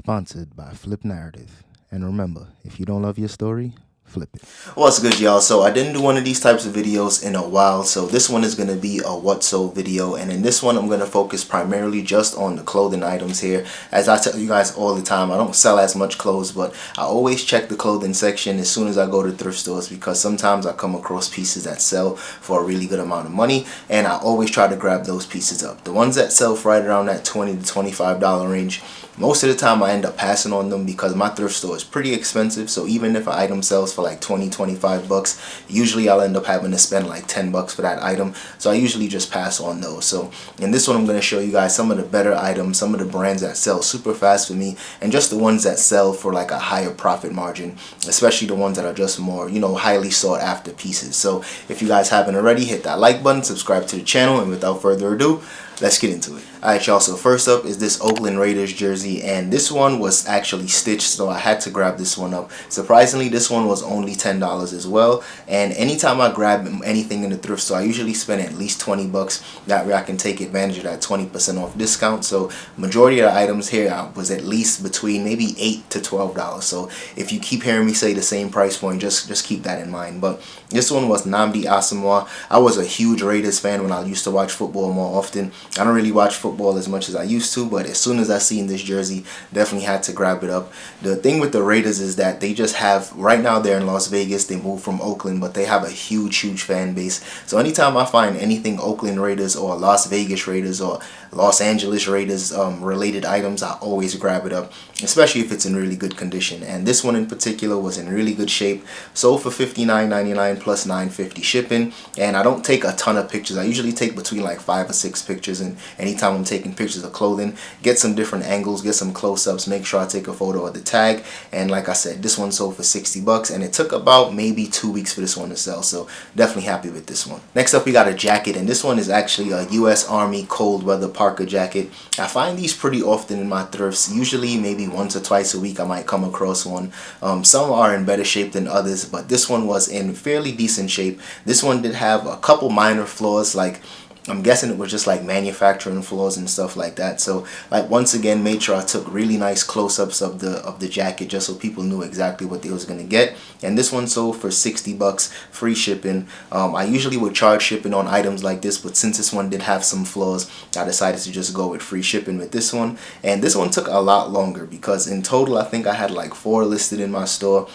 sponsored by Flip Narrative. And remember, if you don't love your story, flip it. What's good, y'all? So I didn't do one of these types of videos in a while, so this one is going to be a what sold video, and in this one I'm going to focus primarily just on the clothing items here. As I tell you guys all the time, I don't sell as much clothes, but I always check the clothing section as soon as I go to thrift stores, because sometimes I come across pieces that sell for a really good amount of money, and I always try to grab those pieces up. The ones that sell for right around that $20 to $25 range, most of the time I end up passing on them because my thrift store is pretty expensive. So even if an item sells for like 20, 25 bucks, usually I'll end up having to spend like 10 bucks for that item. So I usually just pass on those. So in this one I'm going to show you guys some of the better items, some of the brands that sell super fast for me, and just the ones that sell for like a higher profit margin, especially the ones that are just more, you know, highly sought after pieces. So if you guys haven't already, hit that like button, subscribe to the channel, and without further ado, let's get into it. Alright, y'all, so first up is this Oakland Raiders jersey, and this one was actually stitched, so I had to grab this one up. Surprisingly, this one was only $10 as well, and anytime I grab anything in the thrift store, I usually spend at least 20 bucks. That way I can take advantage of that 20% off discount. So majority of the items here was at least between maybe $8 to $12. So if you keep hearing me say the same price point, just keep that in mind. But this one was Nnamdi Asomugha. I was a huge Raiders fan when I used to watch football more often. I don't really watch football as much as I used to, but as soon as I seen this jersey, definitely had to grab it up. The thing with the Raiders is that they just have, right now they're in Las Vegas, they moved from Oakland, but they have a huge fan base. So anytime I find anything Oakland Raiders or Las Vegas Raiders or Los Angeles Raiders related items, I always grab it up, especially if it's in really good condition. And this one in particular was in really good shape. Sold for $59.99 plus $9.50 shipping. And I don't take a ton of pictures. I usually take between like 5 or 6 pictures, and anytime I'm taking pictures of clothing, get some different angles, get some close-ups, make sure I take a photo of the tag. And like I said, this one sold for 60 bucks, and it took about maybe 2 weeks for this one to sell. So definitely happy with this one. Next up, we got a jacket, and this one is actually a US Army cold weather Parker jacket. I find these pretty often in my thrifts. Usually maybe once or twice a week I might come across one. Some are in better shape than others, but this one was in fairly decent shape. This one did have a couple minor flaws, like I'm guessing it was just like manufacturing flaws and stuff like that. So like once again, made sure I took really nice close-ups of the jacket just so people knew exactly what they was gonna get. And this one sold for 60 bucks, free shipping. I usually would charge shipping on items like this, but since this one did have some flaws, I decided to just go with free shipping with this one. And this one took a lot longer because in total I think I had like 4 listed in my store.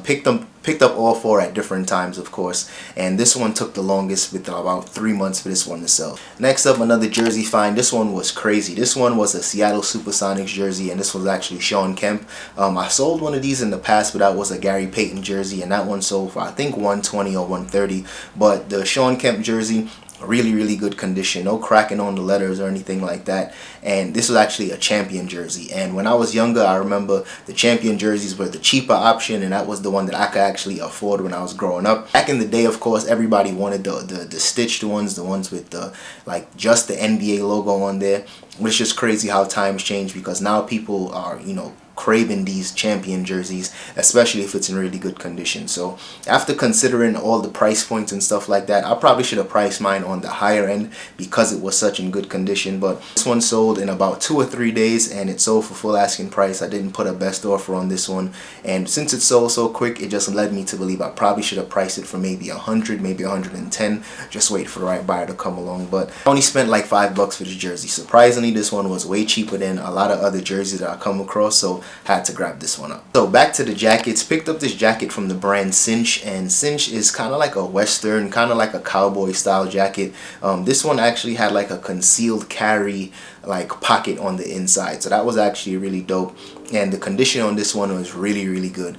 Picked up all 4 at different times, of course, and this one took the longest, with about 3 months for this one to sell. Next up, another jersey find. This one was crazy. This one was a Seattle Supersonics jersey, and this was actually Sean Kemp. I sold one of these in the past, but that was a Gary Payton jersey, and that one sold for I think $120 or $130. But the Sean Kemp jersey, really good condition, no cracking on the letters or anything like that. And this was actually a Champion jersey, and when I was younger I remember the Champion jerseys were the cheaper option, and that was the one that I could actually afford when I was growing up. Back in the day, of course, everybody wanted the stitched ones, the ones with the like just the NBA logo on there. It's just crazy how times change, because now people are, you know, craving these Champion jerseys, especially if it's in really good condition. So after considering all the price points and stuff like that, I probably should have priced mine on the higher end because it was such in good condition. But this one sold in about 2 or 3 days, and it sold for full asking price. I didn't put a best offer on this one, and since it sold so quick, it just led me to believe I probably should have priced it for maybe 100, maybe 110. Just wait for the right buyer to come along. But I only spent like 5 bucks for this jersey. Surprisingly, this one was way cheaper than a lot of other jerseys that I come across, so had to grab this one up. So back to the jackets. Picked up this jacket from the brand Cinch, and Cinch is kind of like a western, kind of like a cowboy style jacket. This one actually had like a concealed carry like pocket on the inside, so that was actually really dope. And the condition on this one was really good.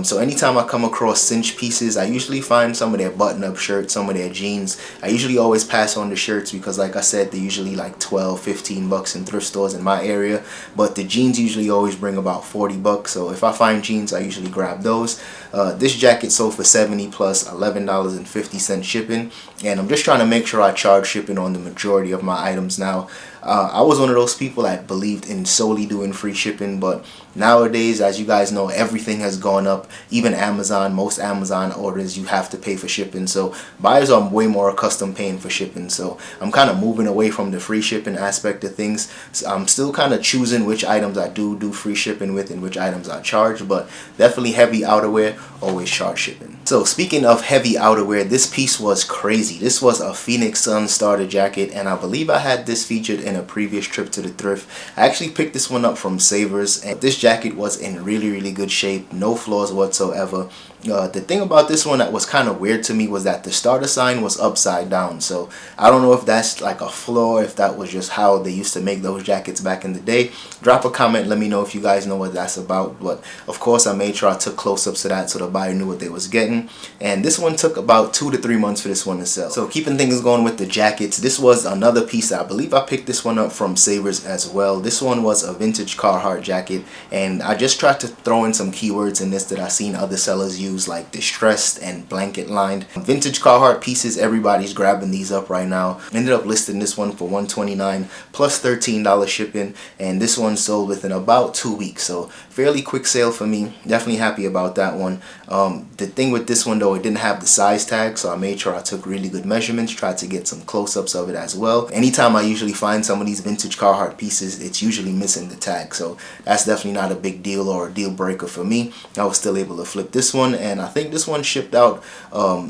So anytime I come across Cinch pieces, I usually find some of their button-up shirts, some of their jeans. I usually always pass on the shirts because, like I said, they're usually like 12, 15 bucks in thrift stores in my area, but the jeans usually always bring about 40 bucks. So if I find jeans, I usually grab those. This jacket sold for 70 plus $11.50 shipping, and I'm just trying to make sure I charge shipping on the majority of my items now. I was one of those people that believed in solely doing free shipping, but nowadays, as you guys know, everything has gone up. Even Amazon, most Amazon orders you have to pay for shipping, so buyers are way more accustomed paying for shipping. So I'm kind of moving away from the free shipping aspect of things. So I'm still kind of choosing which items I do free shipping with and which items I charge, but definitely heavy outerwear always charge shipping. So speaking of heavy outerwear, this piece was crazy. This was a Phoenix Sun starter jacket, and I believe I had this featured in a previous trip to the thrift. I actually picked this one up from Savers, and this jacket was in really good shape, no flaws whatsoever. The thing about this one that was kind of weird to me was that the starter sign was upside down. So I don't know if that's like a flaw, if that was just how they used to make those jackets back in the day. Drop a comment, let me know if you guys know what that's about. But of course I made sure I took close-ups of that so the buyer knew what they was getting. And this one took about 2 to 3 months for this one to sell. So keeping things going with the jackets, this was another piece that I believe I picked this one up from Savers as well. This one was a vintage Carhartt jacket, and I just tried to throw in some keywords in this that I seen other sellers use, like distressed and blanket lined. Vintage Carhartt pieces, everybody's grabbing these up right now. Ended up listing this one for $129 plus $13 shipping, and this one sold within about 2 weeks, so fairly quick sale for me. Definitely happy about that one. The thing with this one though, it didn't have the size tag, so I made sure I took really good measurements, tried to get some close-ups of it as well. Anytime I usually find some of these vintage Carhartt pieces, it's usually missing the tag, so that's definitely not a big deal or a deal breaker for me. I was still able to flip this one, and I think this one shipped out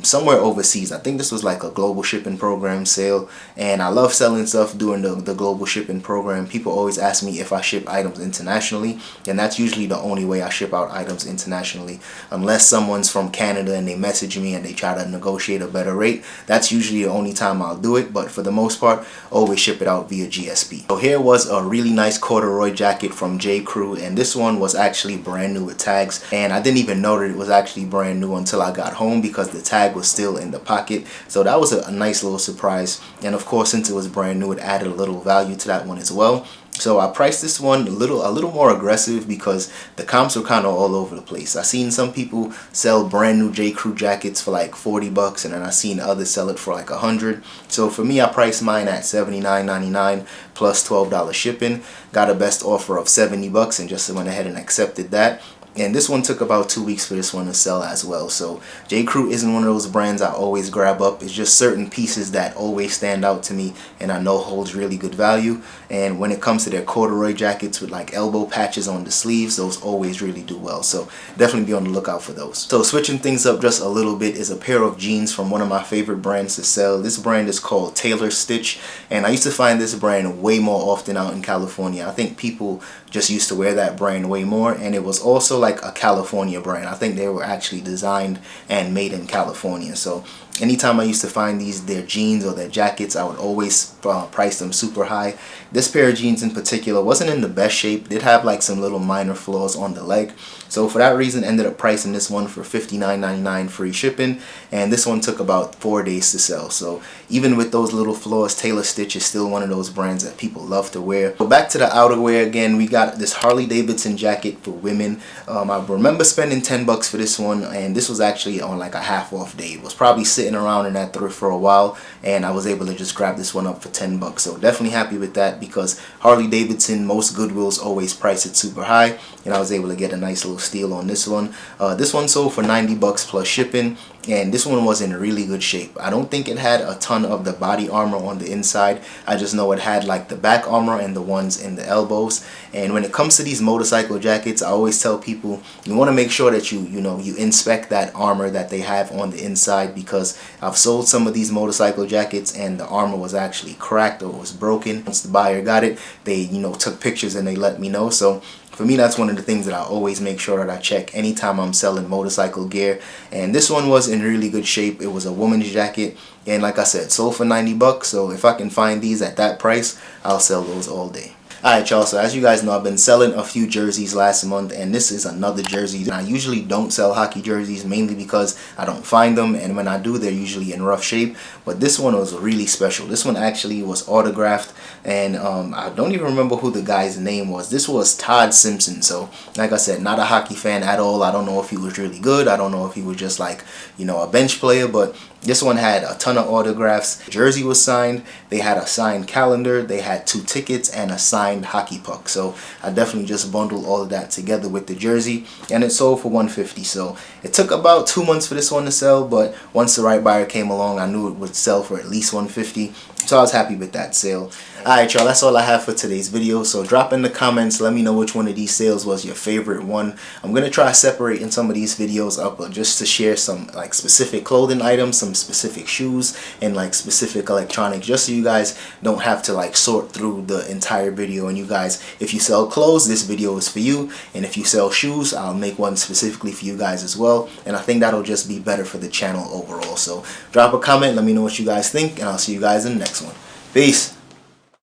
somewhere overseas. I think this was like a global shipping program sale, and I love selling stuff during the global shipping program. People always ask me if I ship items internationally, and that's usually the only way I ship out items internationally, unless someone's from Canada and they message me and they try to negotiate a better rate. That's usually the only time I'll do it, but for the most part, always ship it out via GSP. So here was a really nice corduroy jacket from J.Crew, and this one was actually brand new with tags, and I didn't even know that it was actually brand new until I got home because the tag was still in the pocket. So that was a nice little surprise, and of course, since it was brand new, it added a little value to that one as well. So I priced this one a little more aggressive because the comps were kind of all over the place. I seen some people sell brand new J.Crew jackets for like 40 bucks, and then I seen others sell it for like 100. So for me, I priced mine at $79.99 plus $12 shipping. Got a best offer of 70 bucks and just went ahead and accepted that. And this one took about 2 weeks for this one to sell as well. So J.Crew isn't one of those brands I always grab up. It's just certain pieces that always stand out to me and I know holds really good value. And when it comes to their corduroy jackets with like elbow patches on the sleeves, those always really do well. So definitely be on the lookout for those. So switching things up just a little bit is a pair of jeans from one of my favorite brands to sell. This brand is called Taylor Stitch, and I used to find this brand way more often out in California. I think people just used to wear that brand way more, and it was also like a California brand. I think they were actually designed and made in California. So anytime I used to find their jeans or their jackets, I would always price them super high. This pair of jeans in particular wasn't in the best shape. Did have like some little minor flaws on the leg. So for that reason, ended up pricing this one for $59.99 free shipping, and this one took about 4 days to sell. So even with those little flaws, Taylor Stitch is still one of those brands that people love to wear. But back to the outerwear again, we got this Harley Davidson jacket for women. I remember spending 10 bucks for this one, and this was actually on like a half off day. It was probably sitting around in that thrift for a while, and I was able to just grab this one up for 10 bucks. So definitely happy with that because Harley Davidson, most Goodwills always price it super high, and I was able to get a nice little steal on this one. This one sold for 90 bucks plus shipping, and this one was in really good shape. I don't think it had a ton of the body armor on the inside. I just know it had like the back armor and the ones in the elbows. And when it comes to these motorcycle jackets, I always tell people you want to make sure that you inspect that armor that they have on the inside, because I've sold some of these motorcycle jackets and the armor was actually cracked or was broken. Once the buyer got it, they took pictures and they let me know. So for me, that's one of the things that I always make sure that I check anytime I'm selling motorcycle gear. And this one was in really good shape. It was a woman's jacket, and like I said, sold for 90 bucks. So if I can find these at that price, I'll sell those all day. Alright y'all, so as you guys know, I've been selling a few jerseys last month, and this is another jersey. I usually don't sell hockey jerseys, mainly because I don't find them, and when I do, they're usually in rough shape. But this one was really special. This one actually was autographed, and I don't even remember who the guy's name was. This was Todd Simpson. So like I said, not a hockey fan at all. I don't know if he was really good. I don't know if he was just like a bench player, but This one had a ton of autographs. Jersey was signed. They had a signed calendar. They had 2 tickets and a signed hockey puck. So I definitely just bundled all of that together with the jersey, and it sold for $150. So it took about 2 months for this one to sell, but once the right buyer came along, I knew it would sell for at least $150. So I was happy with that sale. Alright y'all, that's all I have for today's video. So drop in the comments, let me know which one of these sales was your favorite one. I'm going to try separating some of these videos up just to share some like specific clothing items, some specific shoes, and like specific electronics, just so you guys don't have to like sort through the entire video. And you guys, if you sell clothes, this video is for you, and if you sell shoes, I'll make one specifically for you guys as well. And I think that'll just be better for the channel overall. So drop a comment, let me know what you guys think, and I'll see you guys in the next one. Peace.